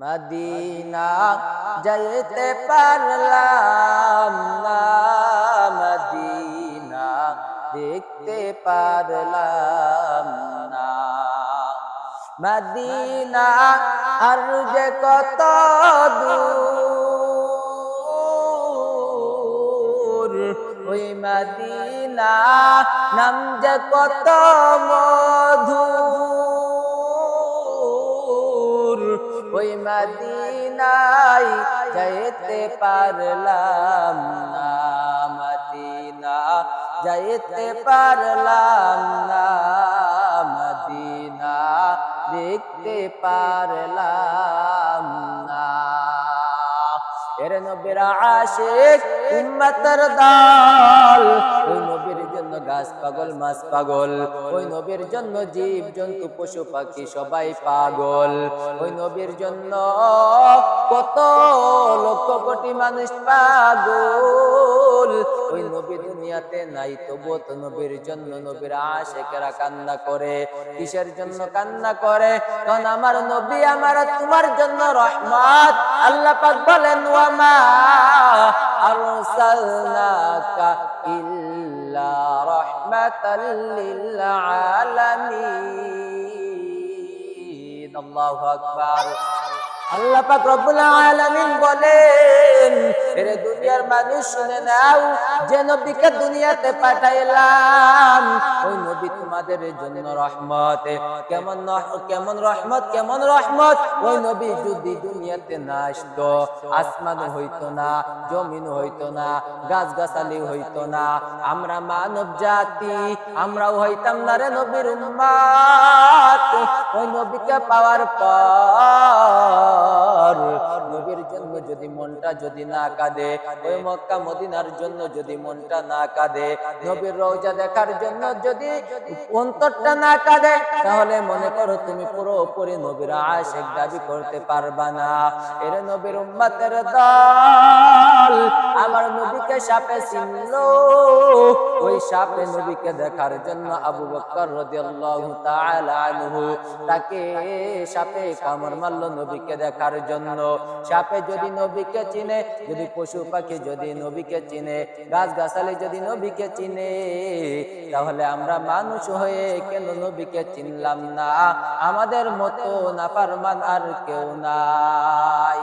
Medina যাইতে পারলাম না, মদিনা দেখতে পারলাম না। মদিনা আর যে কত দূর, ওই মদিনা নাম যে কত মধুর, ওই মদিনায় যাইতে পারলাম না, মদিনা যাইতে পারলাম না, মদিনা দেখতে পারলাম না। এর নবীর আশিক উম্মতের দল, ওই নবীর জন্য গাছ পাগল মাছ পাগল, ওই নবীর জন্য জীব জন্তু পশু পাখি সবাই পাগল, ওই নবীর জন্য কত লক্ষ কোটি মানুষ পাগল। ওই নবী দুনিয়াতে নাই, তবুও তো নবীর জন্য নবীর আশিকেরা কান্না করে। কিসের জন্য কান্না করে? কারণ আমার নবী আমার তোমার জন্য রহমত। আল্লাহ পাক বলেন ওয়া মা আরসালনাকা ইল্লা রাহমাতাল লিল আলামিন। আল্লাহু আকবার। আল্লাহ পাক রব্বুল আলামিন বলেন, এরে দুনিয়ার মানুষ শুনে নাও, যে নবীকে দুনিয়াতে পাঠাইলাম ওই নবী তোমাদের জন্য রহমত। কেমন রহমত, কেমন রহমত? ওই নবী যদি দুনিয়াতে না আসতো, আসমান হইতো না, জমিন হইতো না, গাছ গাছালি হইতো না, আমরা মানব জাতি আমরাও হইতাম না রে নবীর উম্মত। ওই নবীকে পাওয়ার পর নবীর জন্য যদি মনটা যদি না কাঁদে, ওই মক্কা মদিনার জন্য যদি মনটা না কাঁদে, নবীর রওজা দেখার জন্য যদি অন্তরটা না কাঁদে, তাহলে মনে করো তুমি পুরোপুরি নবীর আশিক দাবি করতে পারবা না। এর নবীর উম্মতের দল আমার নবীকে সাপে চিনলো, ওই সাপে নবীকে দেখার জন্য আবু বকর রাদিয়াল্লাহু তাআলা আনহু তাকে সাপে কামড় মারলো নবীকে দেখার জন্য। সাপে যদি নবীকে চিনে, যদি পশু পাখি যদি নবীকে চিনে, গাছ গাছালি যদি নবীকে চিনে, তাহলে আমরা মানুষ হয়ে কেন নবীকে চিনলাম না? আমাদের মতো নাফরমান আর কেউ নাই।